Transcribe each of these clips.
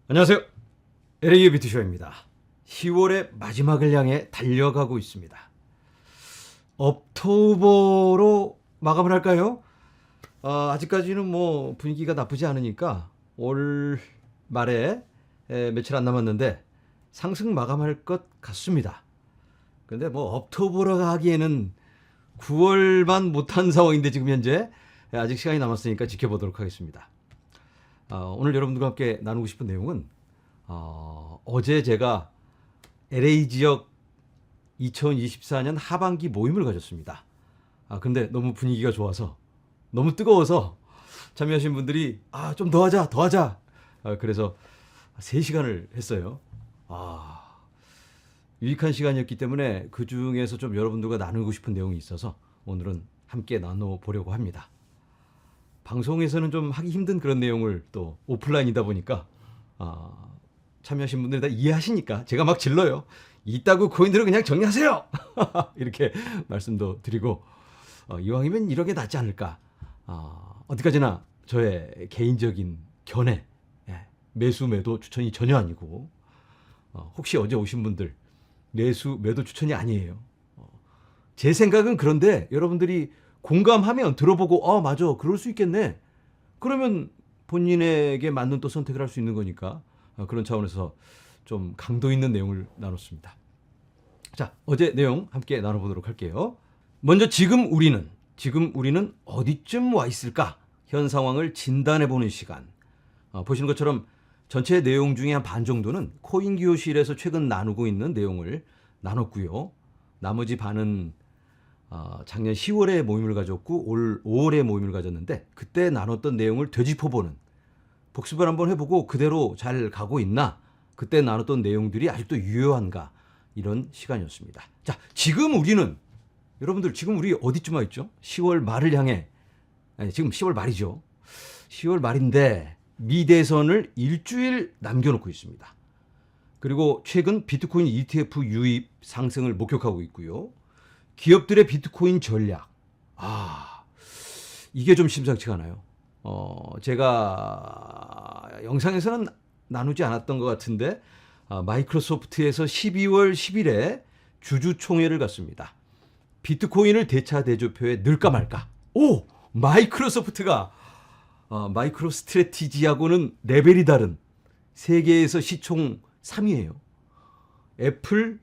안녕하세요. LA 뷰티쇼입니다. 10월의 마지막을 향해 달려가고 있습니다. 업토버로 마감을 할까요? 아직까지는 뭐 분위기가 나쁘지 않으니까 올 말에 며칠 안 남았는데 상승 마감할 것 같습니다. 근데 뭐 업토버로 하기에는 9월만 못한 상황인데 지금 현재 아직 시간이 남았으니까 지켜보도록 하겠습니다. 오늘 여러분들과 함께 나누고 싶은 내용은 어제 제가 LA 지역 2024년 하반기 모임을 가졌습니다. 근데 너무 분위기가 좋아서 너무 뜨거워서 참여하신 분들이 좀 더 하자 더 하자 그래서 3시간을 했어요. 유익한 시간이었기 때문에 그 중에서 좀 여러분들과 나누고 싶은 내용이 있어서 오늘은 함께 나눠보려고 합니다. 방송에서는 좀 하기 힘든 그런 내용을 또 오프라인이다 보니까 참여하신 분들이 다 이해하시니까 제가 막 질러요. 이따구 코인들을 그냥 정리하세요. 이렇게 말씀도 드리고 이왕이면 이런 게 낫지 않을까. 어디까지나 저의 개인적인 견해, 매수 매도 추천이 전혀 아니고 혹시 어제 오신 분들 매수 매도 추천이 아니에요. 제 생각은 그런데 여러분들이 공감하면 들어보고 맞아 그럴 수 있겠네. 그러면 본인에게 맞는 또 선택을 할 수 있는 거니까 그런 차원에서 좀 강도 있는 내용을 나눴습니다. 자, 어제 내용 함께 나눠보도록 할게요. 먼저 지금 우리는 어디쯤 와 있을까? 현 상황을 진단해보는 시간. 보시는 것처럼 전체 내용 중에 한 반 정도는 코인 교실에서 최근 나누고 있는 내용을 나눴고요. 나머지 반은 작년 10월에 모임을 가졌고 올 5월에 모임을 가졌는데 그때 나눴던 내용을 되짚어보는 복습을 한번 해보고 그대로 잘 가고 있나, 그때 나눴던 내용들이 아직도 유효한가, 이런 시간이었습니다. 자, 지금 우리는 여러분들 지금 우리 어디쯤 와 있죠? 10월 말을 향해 지금 10월 말이죠. 10월 말인데 미대선을 일주일 남겨놓고 있습니다. 그리고 최근 비트코인 ETF 유입 상승을 목격하고 있고요. 기업들의 비트코인 전략. 이게 좀 심상치가 않아요. 제가 영상에서는 나누지 않았던 것 같은데 마이크로소프트에서 12월 10일에 주주총회를 갖습니다. 비트코인을 대차 대조표에 넣을까 말까. 마이크로소프트가 마이크로 스트래티지하고는 레벨이 다른 세계에서 시총 3위예요. 애플,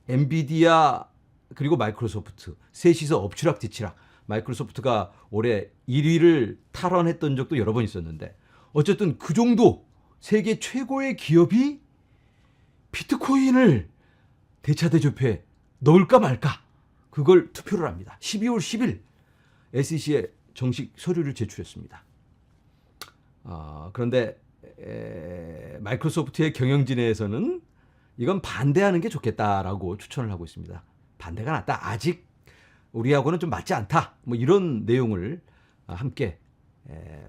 엔비디아 그리고 마이크로소프트 셋이서 엎치락뒤치락. 마이크로소프트가 올해 1위를 탈환했던 적도 여러 번 있었는데 어쨌든 그 정도 세계 최고의 기업이 비트코인을 대차대조표에 넣을까 말까, 그걸 투표를 합니다. 12월 10일 SEC에 정식 서류를 제출했습니다. 그런데 마이크로소프트의 경영진에서는 이건 반대하는 게 좋겠다라고 추천을 하고 있습니다. 반대가 낫다. 아직 우리하고는 좀 맞지 않다. 뭐 이런 내용을 함께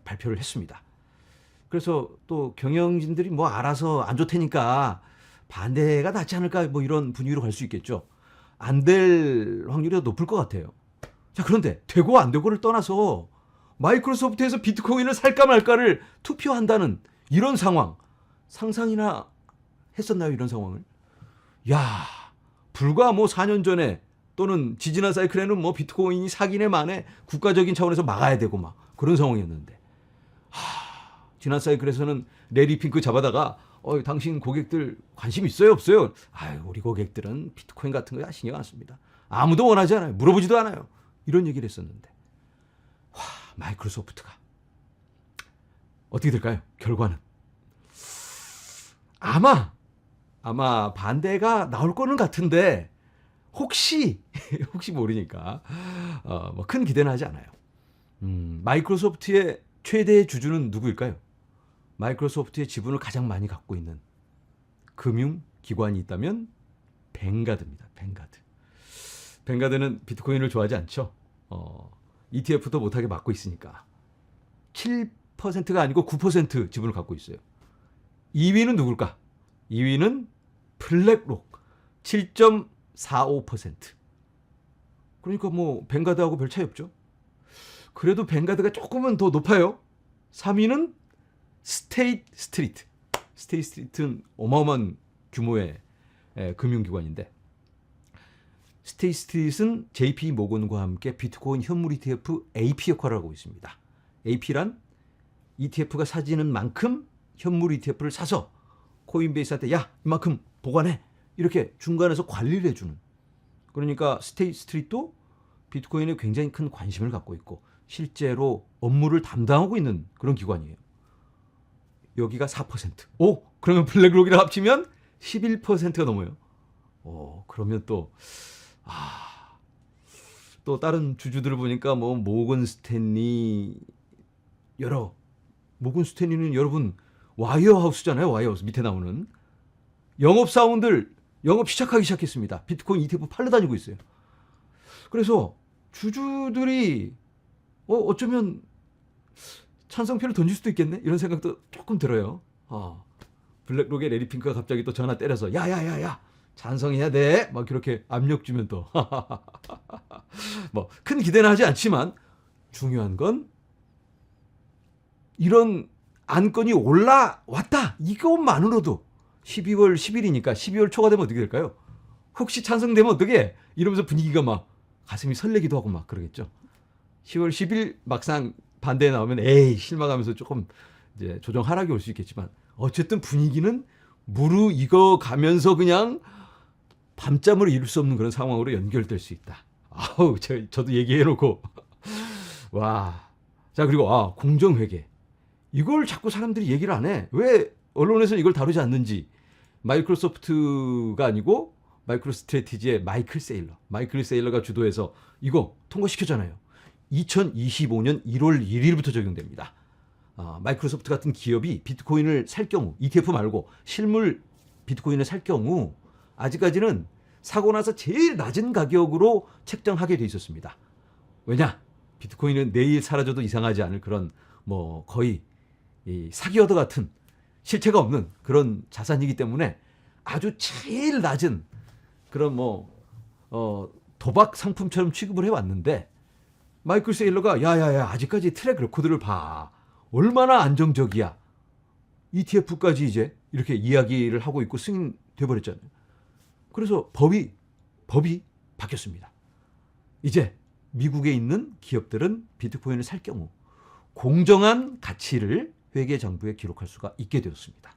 발표를 했습니다. 그래서 또 경영진들이 뭐 알아서 안 좋다니까 반대가 낫지 않을까, 뭐 이런 분위기로 갈 수 있겠죠. 안 될 확률이 더 높을 것 같아요. 자, 그런데 되고 안 되고를 떠나서 마이크로소프트에서 비트코인을 살까 말까를 투표한다는 이런 상황, 상상이나 했었나요? 이런 상황을? 불과 뭐 4년 전에 또는 지지난 사이클에는 뭐 비트코인이 사기네 만에 국가적인 차원에서 막아야 되고 막 그런 상황이었는데, 지난 사이클에서는 레리 핑크 잡아다가 당신 고객들 관심 있어요 없어요? 우리 고객들은 비트코인 같은 거 신경 안 씁니다. 아무도 원하지 않아요. 물어보지도 않아요. 이런 얘기를 했었는데 마이크로소프트가 어떻게 될까요? 결과는 아마 반대가 나올 거는 같은데 혹시 모르니까 뭐 큰 기대는 하지 않아요. 마이크로소프트의 최대 주주는 누구일까요? 마이크로소프트의 지분을 가장 많이 갖고 있는 금융기관이 있다면 뱅가드입니다. 뱅가드는 비트코인을 좋아하지 않죠. ETF도 못하게 막고 있으니까 7%가 아니고 9% 지분을 갖고 있어요. 2위는 누굴까? 2위는 블랙록 7.45%. 그러니까 뭐 뱅가드하고 별 차이 없죠. 그래도 뱅가드가 조금은 더 높아요. 3위는 스테이트 스트리트 스테이 스트리트는 어마어마한 규모의 금융기관인데 스테이 스트리트는 JP 모건과 함께 비트코인 현물 ETF AP 역할을 하고 있습니다. AP란 ETF가 사지는 만큼 현물 ETF를 사서 코인베이스한테 야 이만큼 보관해 이렇게 중간에서 관리를 해주는 그러니까 스테이 스트리트도 비트코인에 굉장히 큰 관심을 갖고 있고 실제로 업무를 담당하고 있는 그런 기관이에요. 여기가 4%. 오, 그러면 블랙록이랑 합치면 11%가 넘어요. 그러면 또 다른 주주들을 보니까 뭐 모건 스탠리 모건 스탠리는 여러분 와이어하우스잖아요. 와이어하우스 밑에 나오는 영업사원들 영업 시작하기 시작했습니다. 비트코인 ETF 팔러 다니고 있어요. 그래서 주주들이 어쩌면 찬성표를 던질 수도 있겠네 이런 생각도 조금 들어요. 블랙록의 레리 핑크가 갑자기 또 전화 때려서 야야야야 찬성해야 돼 막 그렇게 압력 주면 또 뭐 큰 기대는 하지 않지만 중요한 건 이런 안건이 올라왔다 이것만으로도 12월 10일이니까 12월 초가 되면 어떻게 될까요? 혹시 찬성되면 어떻게 이러면서 분위기가 막 가슴이 설레기도 하고 막 그러겠죠. 10월 10일 막상 반대에 나오면 에이 실망하면서 조금 이제 조정 하락이 올 수 있겠지만 어쨌든 분위기는 무르익어 가면서 그냥 밤잠을 이룰 수 없는 그런 상황으로 연결될 수 있다. 아우 저도 얘기해놓고 와. 자 그리고 공정회계 이걸 자꾸 사람들이 얘기를 안 해. 왜 언론에서는 이걸 다루지 않는지. 마이크로소프트가 아니고 마이크로스트래티지의 마이클 세일러가 주도해서 이거 통과시켰잖아요. 2025년 1월 1일부터 적용됩니다. 마이크로소프트 같은 기업이 비트코인을 살 경우 ETF 말고 실물 비트코인을 살 경우 아직까지는 사고 나서 제일 낮은 가격으로 책정하게 돼 있었습니다. 왜냐? 비트코인은 내일 사라져도 이상하지 않을 그런 뭐 거의 이 사기어도 같은 실체가 없는 그런 자산이기 때문에 아주 제일 낮은 그런 도박 상품처럼 취급을 해왔는데 마이클 세일러가 야야야 아직까지 트랙 레코드를 봐. 얼마나 안정적이야. ETF까지 이제 이렇게 이야기를 하고 있고 승인돼 버렸잖아요. 그래서 법이 바뀌었습니다. 이제 미국에 있는 기업들은 비트코인을 살 경우 공정한 가치를 회계장부에 기록할 수가 있게 되었습니다.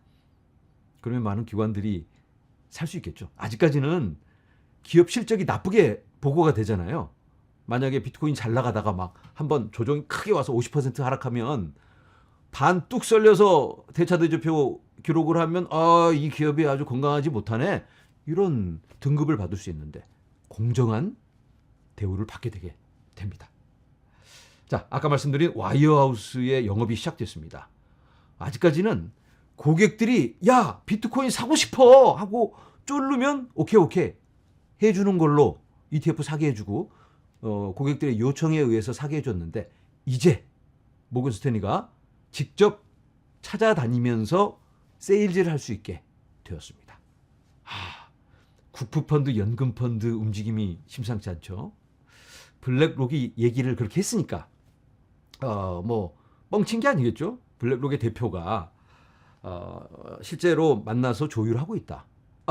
그러면 많은 기관들이 살 수 있겠죠. 아직까지는 기업 실적이 나쁘게 보고가 되잖아요. 만약에 비트코인 잘 나가다가 막 한번 조정이 크게 와서 50% 하락하면 반 뚝 썰려서 대차대조표 기록을 하면 이 기업이 아주 건강하지 못하네. 이런 등급을 받을 수 있는데 공정한 대우를 받게 되게 됩니다. 자, 아까 말씀드린 와이어하우스의 영업이 시작됐습니다. 아직까지는 고객들이 야 비트코인 사고 싶어 하고 쫄르면 오케이 해주는 걸로 ETF 사게 해주고 고객들의 요청에 의해서 사게 해줬는데 이제 모건 스탠리가 직접 찾아다니면서 세일즈를 할 수 있게 되었습니다. 국부펀드, 연금펀드 움직임이 심상치 않죠. 블랙록이 얘기를 그렇게 했으니까 뻥친 게 아니겠죠. 블랙록의 대표가 실제로 만나서 조율을 하고 있다.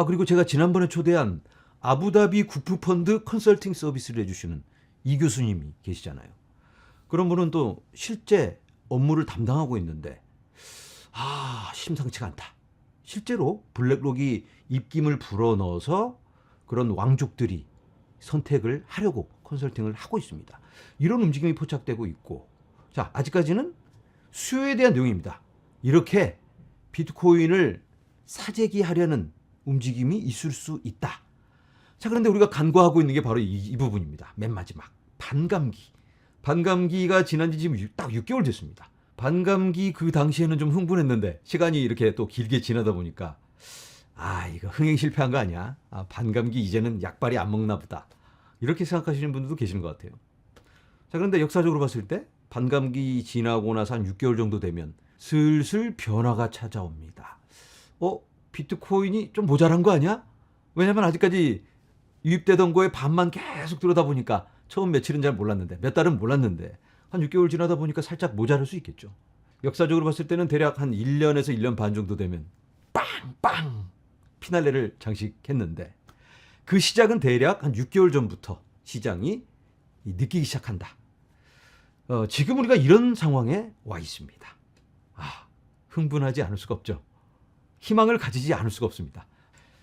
그리고 제가 지난번에 초대한 아부다비 국부펀드 컨설팅 서비스를 해주시는 이 교수님이 계시잖아요. 그런 분은 또 실제 업무를 담당하고 있는데 심상치가 않다. 실제로 블랙록이 입김을 불어넣어서 그런 왕족들이 선택을 하려고 컨설팅을 하고 있습니다. 이런 움직임이 포착되고 있고 자 아직까지는 수요에 대한 내용입니다. 이렇게 비트코인을 사재기하려는 움직임이 있을 수 있다. 자 그런데 우리가 간과하고 있는 게 바로 이 부분입니다. 맨 마지막 반감기가 지난 지 지금 딱 6개월 됐습니다. 반감기 그 당시에는 좀 흥분했는데 시간이 이렇게 또 길게 지나다 보니까 이거 흥행 실패한 거 아니야? 반감기 이제는 약발이 안 먹나 보다. 이렇게 생각하시는 분들도 계시는 것 같아요. 자 그런데 역사적으로 봤을 때 반감기 지나고 나서 한 6개월 정도 되면 슬슬 변화가 찾아옵니다. 비트코인이 좀 모자란 거 아니야? 왜냐면 아직까지 유입되던 거에 반만 계속 들어다 보니까 처음 며칠은 잘 몰랐는데 몇 달은 몰랐는데 한 6개월 지나다 보니까 살짝 모자랄 수 있겠죠. 역사적으로 봤을 때는 대략 한 1년에서 1년 반 정도 되면 빵빵 피날레를 장식했는데 그 시작은 대략 한 6개월 전부터 시장이 느끼기 시작한다. 지금 우리가 이런 상황에 와 있습니다. 흥분하지 않을 수가 없죠. 희망을 가지지 않을 수가 없습니다.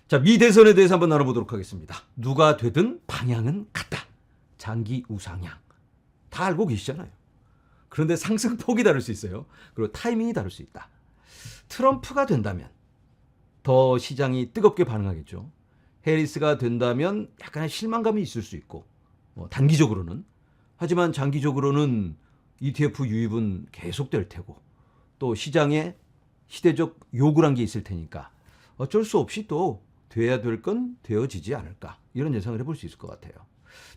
자, 미 대선에 대해서 한번 나눠보도록 하겠습니다. 누가 되든 방향은 같다. 장기 우상향. 다 알고 계시잖아요. 그런데 상승폭이 다를 수 있어요. 그리고 타이밍이 다를 수 있다. 트럼프가 된다면 더 시장이 뜨겁게 반응하겠죠. 해리스가 된다면 약간의 실망감이 있을 수 있고 단기적으로는. 하지만 장기적으로는 ETF 유입은 계속될 테고 또 시장에 시대적 요구란 게 있을 테니까 어쩔 수 없이 또 돼야 될 건 되어지지 않을까, 이런 예상을 해볼 수 있을 것 같아요.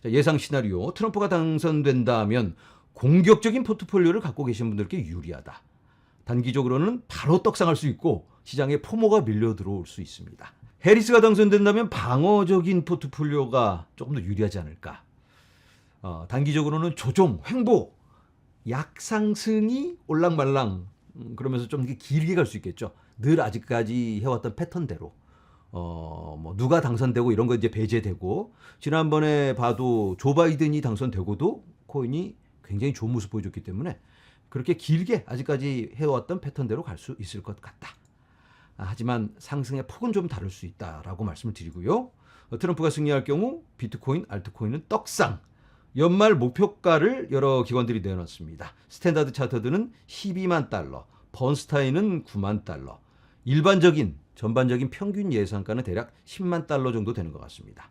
자, 예상 시나리오, 트럼프가 당선된다면 공격적인 포트폴리오를 갖고 계신 분들께 유리하다. 단기적으로는 바로 떡상할 수 있고 시장에 포모가 밀려 들어올 수 있습니다. 해리스가 당선된다면 방어적인 포트폴리오가 조금 더 유리하지 않을까. 단기적으로는 조정, 횡보, 약상승이 올랑말랑 그러면서 좀 길게 갈 수 있겠죠. 늘 아직까지 해왔던 패턴대로 누가 당선되고 이런 거 이제 배제되고, 지난번에 봐도 조 바이든이 당선되고도 코인이 굉장히 좋은 모습 보여줬기 때문에 그렇게 길게 아직까지 해왔던 패턴대로 갈 수 있을 것 같다. 하지만 상승의 폭은 좀 다를 수 있다라고 말씀을 드리고요. 트럼프가 승리할 경우 비트코인, 알트코인은 떡상. 연말 목표가를 여러 기관들이 내놨습니다. 스탠다드 차터드는 12만 달러, 번스타인은 9만 달러, 일반적인 전반적인 평균 예상가는 대략 10만 달러 정도 되는 것 같습니다.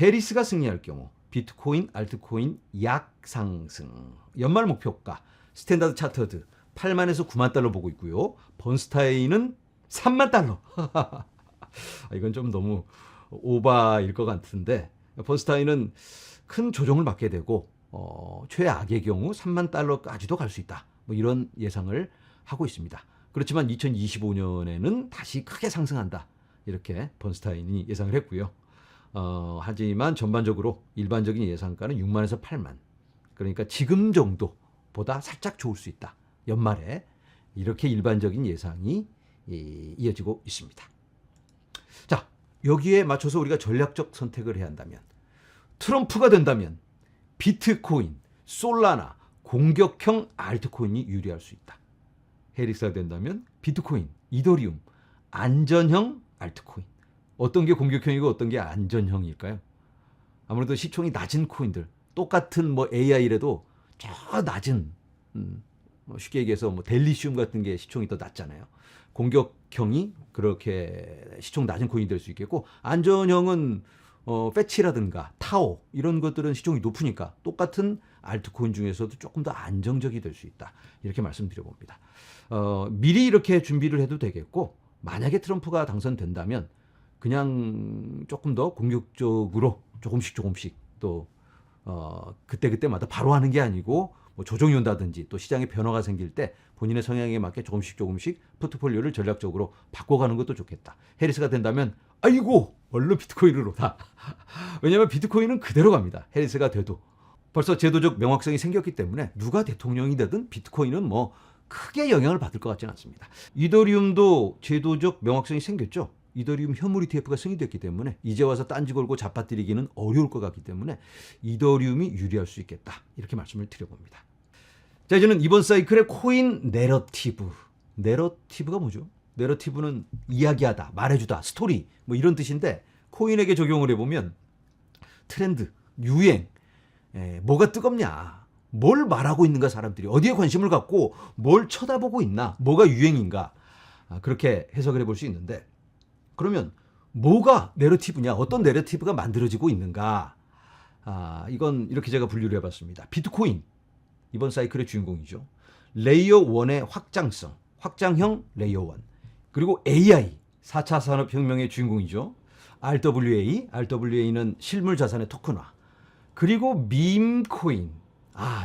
해리스가 승리할 경우 비트코인, 알트코인 약상승. 연말 목표가 스탠다드 차터드 8만에서 9만 달러 보고 있고요. 번스타인은 3만 달러. 이건 좀 너무 오바일 것 같은데, 번스타인은 큰 조정을 받게 되고 최악의 경우 3만 달러까지도 갈 수 있다. 이런 예상을 하고 있습니다. 그렇지만 2025년에는 다시 크게 상승한다. 이렇게 번스타인이 예상을 했고요. 하지만 전반적으로 일반적인 예상가는 6만에서 8만. 그러니까 지금 정도보다 살짝 좋을 수 있다. 연말에 이렇게 일반적인 예상이 이어지고 있습니다. 자, 여기에 맞춰서 우리가 전략적 선택을 해야 한다면, 트럼프가 된다면 비트코인, 솔라나, 공격형 알트코인이 유리할 수 있다. 해리스가 된다면 비트코인, 이더리움, 안전형 알트코인. 어떤 게 공격형이고 어떤 게 안전형일까요? 아무래도 시총이 낮은 코인들, 똑같은 AI라도 저 낮은, 쉽게 얘기해서 델리시움 같은 게 시총이 더 낮잖아요. 공격형이 그렇게 시총 낮은 코인이 될 수 있겠고, 안전형은 패치라든가 타오 이런 것들은 시총이 높으니까 똑같은 알트코인 중에서도 조금 더 안정적이 될 수 있다. 이렇게 말씀드려봅니다. 미리 이렇게 준비를 해도 되겠고, 만약에 트럼프가 당선된다면 그냥 조금 더 공격적으로 조금씩 또 그때마다 바로 하는 게 아니고 조정이 온다든지 또 시장에 변화가 생길 때 본인의 성향에 맞게 조금씩 포트폴리오를 전략적으로 바꿔가는 것도 좋겠다. 해리스가 된다면 아이고 얼른 비트코인으로 다. 왜냐하면 비트코인은 그대로 갑니다. 해리스가 돼도 벌써 제도적 명확성이 생겼기 때문에 누가 대통령이 되든 비트코인은 크게 영향을 받을 것 같지는 않습니다. 이더리움도 제도적 명확성이 생겼죠. 이더리움 현물 ETF가 승인됐기 때문에 이제 와서 딴지 걸고 잡아뜨리기는 어려울 것 같기 때문에 이더리움이 유리할 수 있겠다. 이렇게 말씀을 드려봅니다. 자, 이제는 이번 사이클의 코인 내러티브. 내러티브가 뭐죠? 내러티브는 이야기하다, 말해주다, 스토리 이런 뜻인데, 코인에게 적용을 해보면 트렌드, 유행, 뭐가 뜨겁냐, 뭘 말하고 있는가, 사람들이 어디에 관심을 갖고 뭘 쳐다보고 있나, 뭐가 유행인가, 그렇게 해석을 해볼 수 있는데, 그러면 뭐가 내러티브냐, 어떤 내러티브가 만들어지고 있는가, 이건 이렇게 제가 분류를 해봤습니다. 비트코인, 이번 사이클의 주인공이죠. 레이어 1의 확장성, 확장형 레이어 1. 그리고 AI, 4차 산업혁명의 주인공이죠. RWA는 실물 자산의 토큰화. 그리고 밈코인.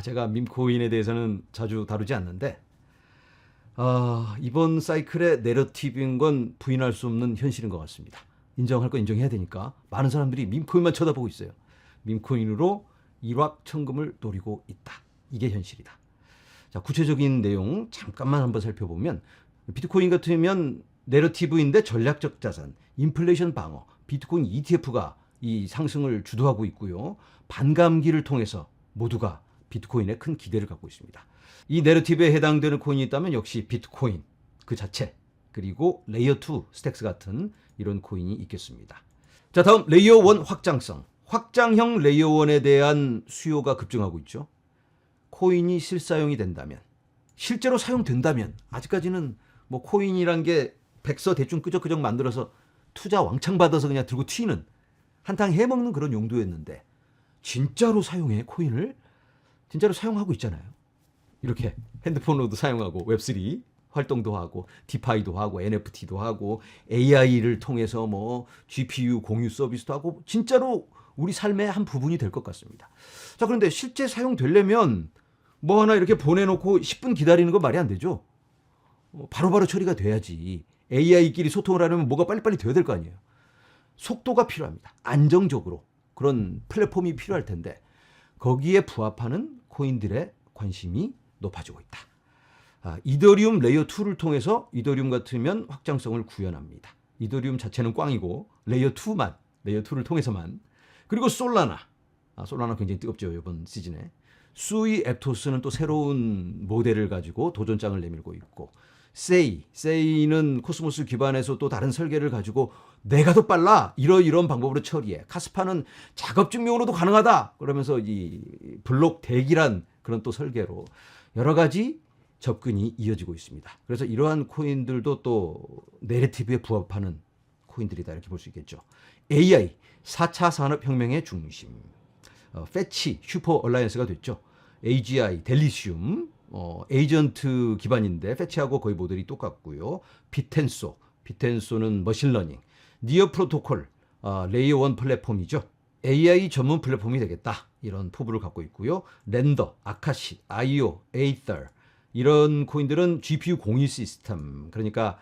제가 밈코인에 대해서는 자주 다루지 않는데, 이번 사이클의 내러티브인 건 부인할 수 없는 현실인 것 같습니다. 인정할 건 인정해야 되니까 많은 사람들이 밈코인만 쳐다보고 있어요. 밈코인으로 일확천금을 노리고 있다. 이게 현실이다. 자, 구체적인 내용 잠깐만 한번 살펴보면, 비트코인 같으면 내러티브인데 전략적 자산, 인플레이션 방어, 비트코인 ETF가 이 상승을 주도하고 있고요. 반감기를 통해서 모두가 비트코인에 큰 기대를 갖고 있습니다. 이 내러티브에 해당되는 코인이 있다면 역시 비트코인 그 자체, 그리고 레이어 2 스택스 같은 이런 코인이 있겠습니다. 자, 다음 레이어 1 확장성. 확장형 레이어 1에 대한 수요가 급증하고 있죠. 코인이 실사용이 된다면, 실제로 사용된다면, 아직까지는 뭐 코인이란 게 백서 대충 끄적끄적 만들어서 투자 왕창 받아서 그냥 들고 튀는 한탕 해먹는 그런 용도였는데, 진짜로 사용해 코인을? 진짜로 사용하고 있잖아요. 이렇게 핸드폰으로도 사용하고 웹3 활동도 하고 디파이도 하고 NFT도 하고 AI를 통해서 뭐 GPU 공유 서비스도 하고 진짜로 우리 삶의 한 부분이 될 것 같습니다. 자, 그런데 실제 사용되려면 뭐 하나 이렇게 보내놓고 10분 기다리는 거 말이 안 되죠. 바로바로 처리가 돼야지. AI끼리 소통을 하려면 뭐가 빨리빨리 돼야 될 거 아니에요. 속도가 필요합니다. 안정적으로 그런 플랫폼이 필요할 텐데 거기에 부합하는 코인들의 관심이 높아지고 있다. 이더리움 레이어 2를 통해서 이더리움 같으면 확장성을 구현합니다. 이더리움 자체는 꽝이고 레이어 2를 통해서만. 그리고 솔라나. 솔라나 굉장히 뜨겁죠, 이번 시즌에. 수이 앱토스는 또 새로운 모델을 가지고 도전장을 내밀고 있고, 세이는 코스모스 기반에서 또 다른 설계를 가지고 내가 더 빨라, 이런 방법으로 처리해. 카스파는 작업 증명으로도 가능하다, 그러면서 이 블록 대기란 그런 또 설계로 여러 가지 접근이 이어지고 있습니다. 그래서 이러한 코인들도 또 내러티브에 부합하는 코인들이다, 이렇게 볼 수 있겠죠. AI 4차 산업혁명의 중심, 패치 슈퍼 얼라이언스가 됐죠. AGI 델리시움 에이전트 기반인데 패치하고 거의 모델이 똑같고요. 비텐소는 머신러닝, 니어 프로토콜 레이어 1 플랫폼이죠. AI 전문 플랫폼이 되겠다, 이런 포부를 갖고 있고요. 렌더, 아카시, 아이오, 에이터, 이런 코인들은 GPU 공유 시스템, 그러니까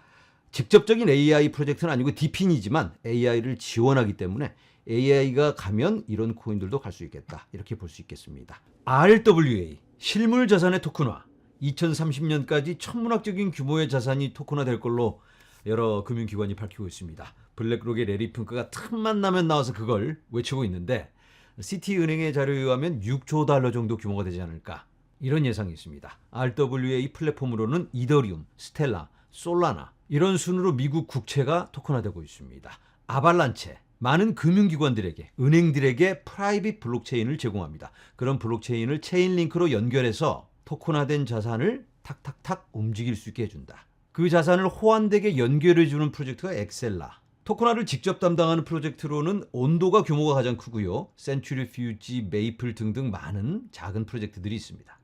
직접적인 AI 프로젝트는 아니고 디핀이지만 AI를 지원하기 때문에 AI가 가면 이런 코인들도 갈 수 있겠다, 이렇게 볼 수 있겠습니다. RWA 실물 자산의 토큰화, 2030년까지 천문학적인 규모의 자산이 토큰화 될 걸로 여러 금융기관이 밝히고 있습니다. 블랙록의 레리 핑크가 틈만 나면 나와서 그걸 외치고 있는데, 시티은행의 자료에 의하면 6조 달러 정도 규모가 되지 않을까, 이런 예상이 있습니다. RWA 플랫폼으로는 이더리움, 스텔라, 솔라나, 이런 순으로 미국 국채가 토큰화되고 있습니다. 아발란체, 많은 금융기관들에게, 은행들에게 프라이빗 블록체인을 제공합니다. 그런 블록체인을 체인링크로 연결해서 토큰화된 자산을 탁탁탁 움직일 수 있게 해준다. 그 자산을 호환되게 연결해주는 프로젝트가 엑셀라. 토큰화를 직접 담당하는 프로젝트로는 온도가 규모가 가장 크고요. 센츄리 퓨지, 메이플 등등 많은 작은 프로젝트들이 있습니다.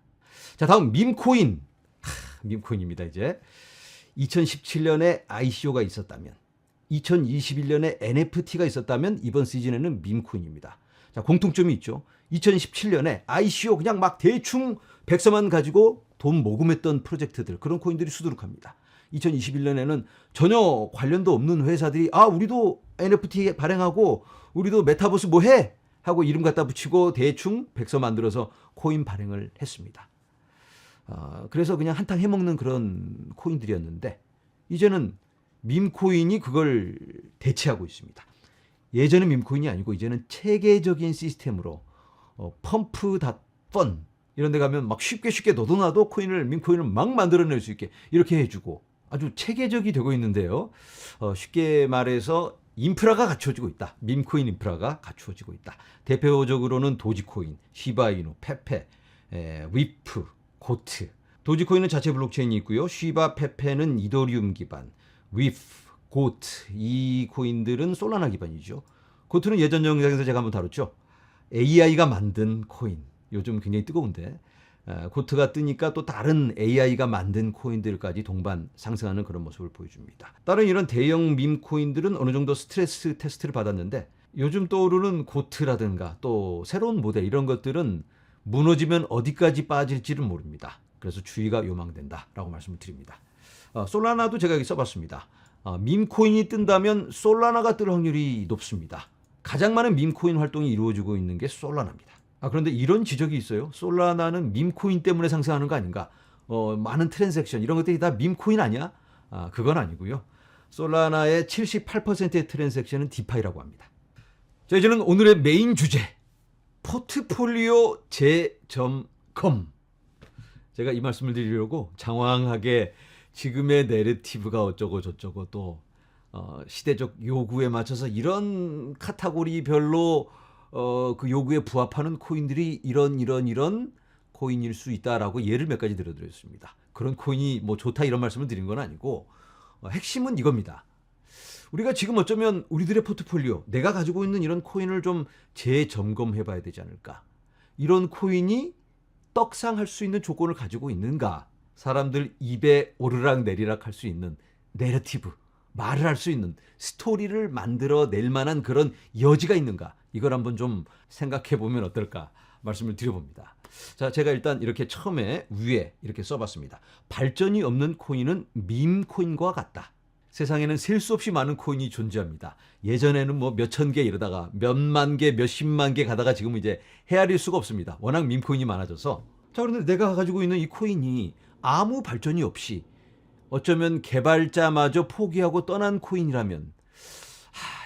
자, 다음 밈코인. 밈코인입니다. 이제 2017년에 ICO가 있었다면, 2021년에 NFT가 있었다면 이번 시즌에는 밈코인입니다. 자, 공통점이 있죠. 2017년에 ICO 그냥 막 대충 백서만 가지고 돈 모금했던 프로젝트들, 그런 코인들이 수두룩합니다. 2021년에는 전혀 관련도 없는 회사들이 우리도 NFT 발행하고 우리도 메타버스 뭐 해? 하고 이름 갖다 붙이고 대충 백서 만들어서 코인 발행을 했습니다. 그래서 그냥 한탕 해먹는 그런 코인들이었는데 이제는 밈코인이 그걸 대체하고 있습니다. 예전에 밈코인이 아니고 이제는 체계적인 시스템으로 펌프.펀 이런 데 가면 막 쉽게 너도나도 밈코인을 막 만들어낼 수 있게 이렇게 해주고 아주 체계적이 되고 있는데요. 쉽게 말해서 인프라가 갖추어지고 있다. 밈코인 인프라가 갖추어지고 있다. 대표적으로는 도지코인, 시바이누, 페페, 위프, 고트. 도지코인은 자체 블록체인이 있고요. 시바, 페페는 이더리움 기반, 위프, 고트, 이 코인들은 솔라나 기반이죠. 고트는 예전 영상에서 제가 한번 다뤘죠. AI가 만든 코인. 요즘 굉장히 뜨거운데 고트가 뜨니까 또 다른 AI가 만든 코인들까지 동반 상승하는 그런 모습을 보여줍니다. 다른 이런 대형 밈 코인들은 어느 정도 스트레스 테스트를 받았는데 요즘 떠오르는 고트라든가 또 새로운 모델 이런 것들은 무너지면 어디까지 빠질지는 모릅니다. 그래서 주의가 요망된다라고 말씀을 드립니다. 솔라나도 제가 여기 써봤습니다. 밈코인이 뜬다면 솔라나가 뜰 확률이 높습니다. 가장 많은 밈코인 활동이 이루어지고 있는 게 솔라나입니다. 그런데 이런 지적이 있어요. 솔라나는 밈코인 때문에 상승하는 거 아닌가? 많은 트랜잭션 이런 것들이 다 밈코인 아니야? 그건 아니고요. 솔라나의 78%의 트랜잭션은 디파이라고 합니다. 자, 이제는 오늘의 메인 주제, 포트폴리오 제.com. 제가 이 말씀을 드리려고 장황하게 지금의 내러티브가 어쩌고 저쩌고 또 시대적 요구에 맞춰서 이런 카테고리별로 그 요구에 부합하는 코인들이 이런 코인일 수 있다라고 예를 몇 가지 들어드렸습니다. 그런 코인이 뭐 좋다 이런 말씀을 드린 건 아니고 핵심은 이겁니다. 우리가 지금 어쩌면 우리들의 포트폴리오, 내가 가지고 있는 이런 코인을 좀 재점검해 봐야 되지 않을까. 이런 코인이 떡상할 수 있는 조건을 가지고 있는가. 사람들 입에 오르락 내리락 할 수 있는 내러티브, 말을 할 수 있는 스토리를 만들어낼 만한 그런 여지가 있는가. 이걸 한번 좀 생각해 보면 어떨까 말씀을 드려봅니다. 자, 제가 일단 이렇게 처음에 위에 이렇게 써봤습니다. 발전이 없는 코인은 밈 코인과 같다. 세상에는 셀 수 없이 많은 코인이 존재합니다. 예전에는 뭐 몇천 개 이러다가 몇만 개, 몇십만 개 가다가 지금은 이제 헤아릴 수가 없습니다. 워낙 밈 코인이 많아져서. 자, 그런데 내가 가지고 있는 이 코인이 아무 발전이 없이 어쩌면 개발자마저 포기하고 떠난 코인이라면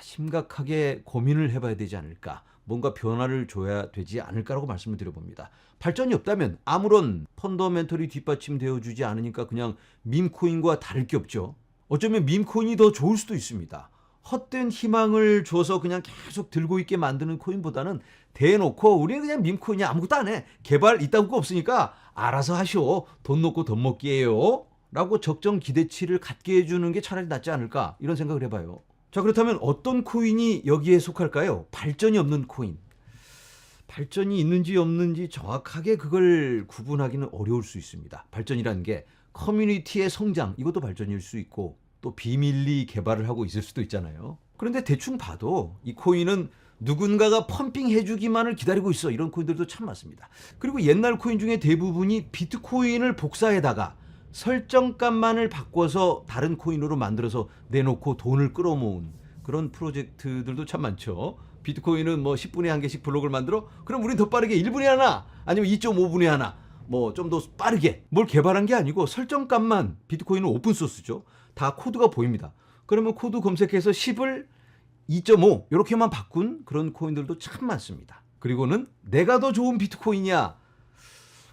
심각하게 고민을 해봐야 되지 않을까. 뭔가 변화를 줘야 되지 않을까라고 말씀을 드려봅니다. 발전이 없다면 아무런 펀더멘털이 뒷받침되어 주지 않으니까 그냥 밈코인과 다를 게 없죠. 어쩌면 밈코인이 더 좋을 수도 있습니다. 헛된 희망을 줘서 그냥 계속 들고 있게 만드는 코인보다는 대놓고 우리는 그냥 밈코인이 아무것도 안 해. 개발 이딴 거 없으니까 알아서 하시오. 돈 놓고 돈 먹기예요. 라고 적정 기대치를 갖게 해주는 게 차라리 낫지 않을까 이런 생각을 해봐요. 자, 그렇다면 어떤 코인이 여기에 속할까요? 발전이 없는 코인. 발전이 있는지 없는지 정확하게 그걸 구분하기는 어려울 수 있습니다. 발전이라는 게 커뮤니티의 성장, 이것도 발전일 수 있고 또 비밀리 개발을 하고 있을 수도 있잖아요. 그런데 대충 봐도 이 코인은 누군가가 펌핑 해주기만을 기다리고 있어. 이런 코인들도 참 많습니다. 그리고 옛날 코인 중에 대부분이 비트코인을 복사해다가 설정값만을 바꿔서 다른 코인으로 만들어서 내놓고 돈을 끌어모은 그런 프로젝트들도 참 많죠. 비트코인은 뭐 10분에 한 개씩 블록을 만들어? 그럼 우린 더 빠르게 1분에 하나 아니면 2.5분에 하나 뭐 좀 더 빠르게 뭘 개발한 게 아니고 설정값만, 비트코인은 오픈소스죠. 다 코드가 보입니다. 그러면 코드 검색해서 10을 2.5 이렇게만 바꾼 그런 코인들도 참 많습니다. 그리고는 내가 더 좋은 비트코인이야.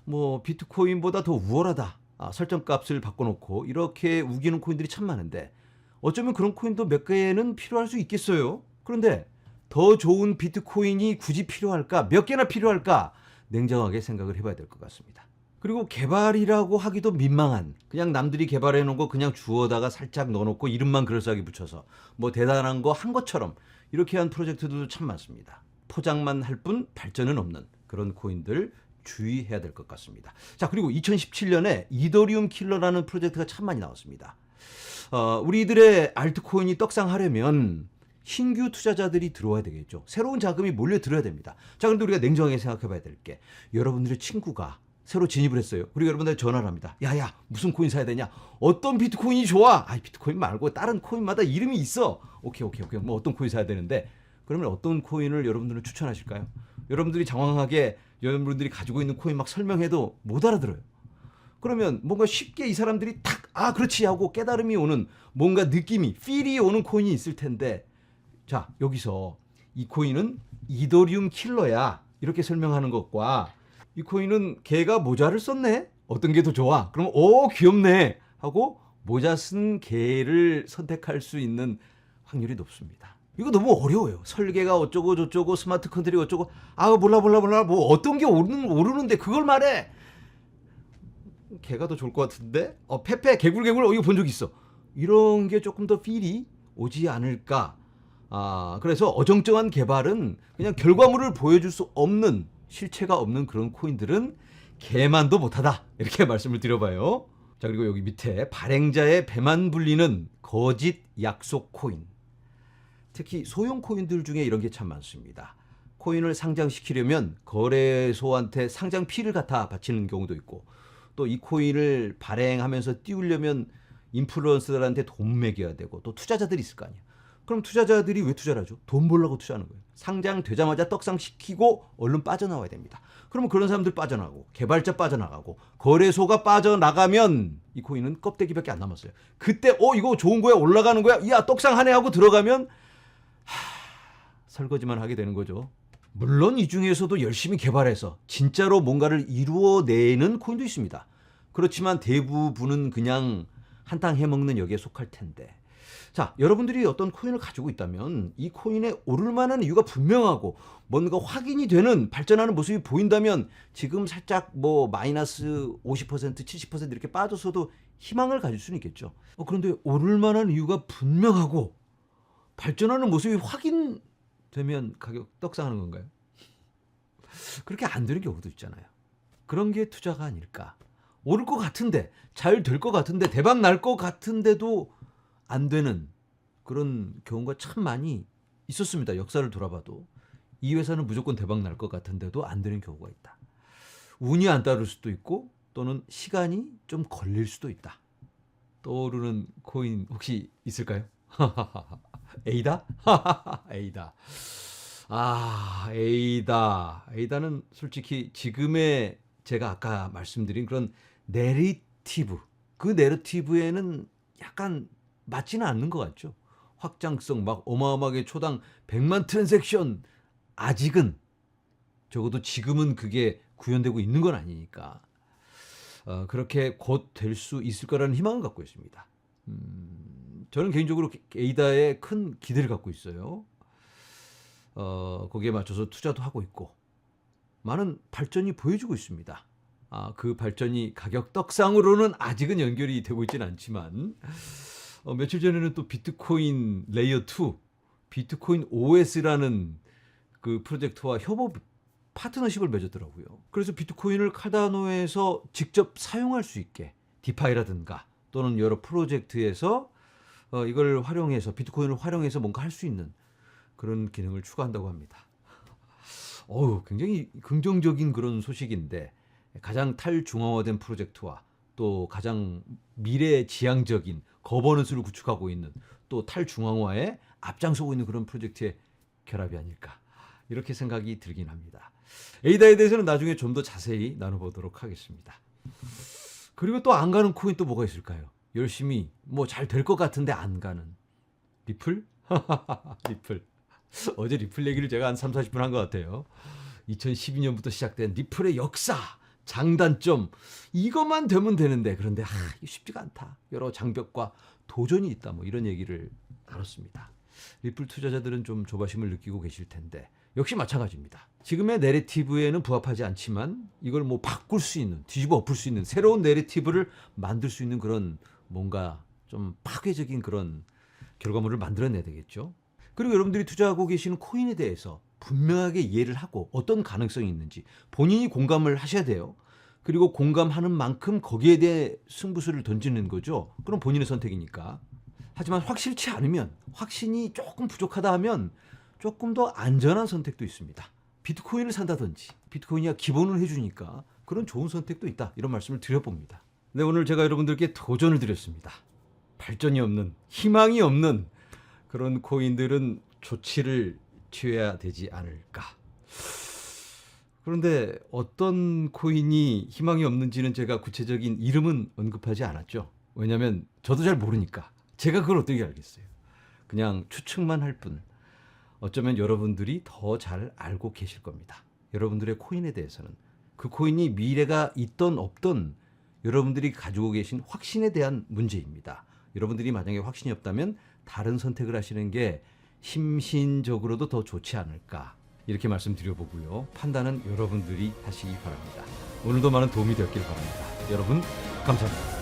뭐 비트코인보다 더 우월하다. 설정값을 바꿔놓고 이렇게 우기는 코인들이 참 많은데 어쩌면 그런 코인도 몇 개는 필요할 수 있겠어요. 그런데 더 좋은 비트코인이 굳이 필요할까? 몇 개나 필요할까? 냉정하게 생각을 해봐야 될 것 같습니다. 그리고 개발이라고 하기도 민망한, 그냥 남들이 개발해 놓은 거 그냥 주워다가 살짝 넣어놓고 이름만 그럴싸하게 붙여서 뭐 대단한 거 한 것처럼 이렇게 한 프로젝트들도 참 많습니다. 포장만 할 뿐 발전은 없는 그런 코인들 주의해야 될 것 같습니다. 자, 그리고 2017년에 이더리움 킬러라는 프로젝트가 참 많이 나왔습니다. 우리들의 알트코인이 떡상하려면 신규 투자자들이 들어와야 되겠죠. 새로운 자금이 몰려들어야 됩니다. 자, 그런데 우리가 냉정하게 생각해 봐야 될 게, 여러분들의 친구가 새로 진입을 했어요. 그리고 여러분들 전화를 합니다. 야야, 무슨 코인 사야 되냐? 어떤 비트코인이 좋아? 비트코인 말고 다른 코인마다 이름이 있어. 오케이. 뭐 어떤 코인 사야 되는데, 그러면 어떤 코인을 여러분들은 추천하실까요? 여러분들이 장황하게 여러분들이 가지고 있는 코인 막 설명해도 못 알아들어요. 그러면 뭔가 쉽게 이 사람들이 탁 그렇지 하고 깨달음이 오는, 뭔가 느낌이 필이 오는 코인이 있을 텐데, 자, 여기서 이 코인은 이더리움 킬러야 이렇게 설명하는 것과 이 코인은 개가 모자를 썼네? 어떤 게 더 좋아? 그러면 귀엽네 하고 모자 쓴 개를 선택할 수 있는 확률이 높습니다. 이거 너무 어려워요. 설계가 어쩌고 저쩌고 스마트 컨트롤이 어쩌고 몰라 뭐 어떤 게 오르는데 그걸 말해. 개가 더 좋을 것 같은데 페페 개굴 이거 본 적 있어. 이런 게 조금 더 필이 오지 않을까. 그래서 어정쩡한 개발은 그냥 결과물을 보여줄 수 없는, 실체가 없는 그런 코인들은 개만도 못하다 이렇게 말씀을 드려봐요. 자, 그리고 여기 밑에 발행자의 배만 불리는 거짓 약속 코인. 특히 소형 코인들 중에 이런 게 참 많습니다. 코인을 상장시키려면 거래소한테 상장 피를 갖다 바치는 경우도 있고, 또 이 코인을 발행하면서 띄우려면 인플루언서들한테 돈 매겨야 되고, 또 투자자들이 있을 거 아니에요. 그럼 투자자들이 왜 투자를 하죠? 돈 벌려고 투자하는 거예요. 상장되자마자 떡상시키고 얼른 빠져나와야 됩니다. 그러면 그런 사람들 빠져나가고, 개발자 빠져나가고, 거래소가 빠져나가면 이 코인은 껍데기밖에 안 남았어요. 그때 이거 좋은 거야, 올라가는 거야, 야 떡상하네 하고 들어가면 설거지만 하게 되는 거죠. 물론 이 중에서도 열심히 개발해서 진짜로 뭔가를 이루어내는 코인도 있습니다. 그렇지만 대부분은 그냥 한탕 해먹는 역에 속할 텐데, 자, 여러분들이 어떤 코인을 가지고 있다면 이 코인에 오를 만한 이유가 분명하고 뭔가 확인이 되는 발전하는 모습이 보인다면 지금 살짝 뭐 마이너스 50%, 70% 이렇게 빠져서도 희망을 가질 수는 있겠죠. 그런데 오를 만한 이유가 분명하고 발전하는 모습이 확인되면 가격 떡상하는 건가요? 그렇게 안 되는 경우도 있잖아요. 그런 게 투자가 아닐까. 오를 것 같은데, 잘 될 것 같은데, 대박 날 것 같은데도 안 되는 그런 경우가 참 많이 있었습니다. 역사를 돌아봐도. 이 회사는 무조건 대박 날 것 같은데도 안 되는 경우가 있다. 운이 안 따를 수도 있고 또는 시간이 좀 걸릴 수도 있다. 떠오르는 코인 혹시 있을까요? 에이다? 에이다. 에이다는 솔직히 지금의 제가 아까 말씀드린 그런 내러티브, 그 내러티브에는 약간 맞지는 않는 것 같죠. 확장성 막 어마어마하게 초당 100만 트랜잭션, 아직은 적어도 지금은 그게 구현되고 있는 건 아니니까 그렇게 곧 될 수 있을 거라는 희망을 갖고 있습니다. 저는 개인적으로 에이다에 큰 기대를 갖고 있어요. 거기에 맞춰서 투자도 하고 있고 많은 발전이 보여주고 있습니다. 그 발전이 가격 떡상으로는 아직은 연결이 되고 있지는 않지만 며칠 전에는 또 비트코인 레이어 2, 비트코인 OS라는 그 프로젝트와 협업 파트너십을 맺었더라고요. 그래서 비트코인을 카르다노에서 직접 사용할 수 있게 디파이라든가 또는 여러 프로젝트에서 이걸 활용해서 비트코인을 활용해서 뭔가 할 수 있는 그런 기능을 추가한다고 합니다. 굉장히 긍정적인 그런 소식인데 가장 탈중앙화된 프로젝트와 또 가장 미래지향적인 거버넌스를 구축하고 있는 또 탈중앙화에 앞장서고 있는 그런 프로젝트의 결합이 아닐까 이렇게 생각이 들긴 합니다. 에이다에 대해서는 나중에 좀 더 자세히 나눠보도록 하겠습니다. 그리고 또 안 가는 코인 또 뭐가 있을까요? 열심히 뭐 잘 될 것 같은데 안 가는 리플? 리플. 어제 리플 얘기를 제가 한 3, 40분 한 것 같아요. 2012년부터 시작된 리플의 역사, 장단점, 이것만 되면 되는데 그런데 쉽지가 않다. 여러 장벽과 도전이 있다. 뭐 이런 얘기를 나눴습니다. 리플 투자자들은 좀 조바심을 느끼고 계실 텐데 역시 마찬가지입니다. 지금의 내러티브에는 부합하지 않지만 이걸 뭐 바꿀 수 있는, 뒤집어 엎을 수 있는 새로운 내러티브를 만들 수 있는 그런 뭔가 좀 파괴적인 그런 결과물을 만들어내야 되겠죠. 그리고 여러분들이 투자하고 계시는 코인에 대해서 분명하게 이해를 하고 어떤 가능성이 있는지 본인이 공감을 하셔야 돼요. 그리고 공감하는 만큼 거기에 대해 승부수를 던지는 거죠. 그럼 본인의 선택이니까. 하지만 확실치 않으면, 확신이 조금 부족하다 하면 조금 더 안전한 선택도 있습니다. 비트코인을 산다든지, 비트코인이 기본을 해주니까 그런 좋은 선택도 있다. 이런 말씀을 드려봅니다. 네, 오늘 제가 여러분들께 도전을 드렸습니다. 발전이 없는, 희망이 없는 그런 코인들은 조치를 취해야 되지 않을까. 그런데 어떤 코인이 희망이 없는지는 제가 구체적인 이름은 언급하지 않았죠. 왜냐하면 저도 잘 모르니까. 제가 그걸 어떻게 알겠어요. 그냥 추측만 할 뿐. 어쩌면 여러분들이 더 잘 알고 계실 겁니다. 여러분들의 코인에 대해서는. 그 코인이 미래가 있던 없던 여러분들이 가지고 계신 확신에 대한 문제입니다. 여러분들이 만약에 확신이 없다면 다른 선택을 하시는 게 심신적으로도 더 좋지 않을까 이렇게 말씀드려보고요. 판단은 여러분들이 하시기 바랍니다. 오늘도 많은 도움이 되었길 바랍니다. 여러분 감사합니다.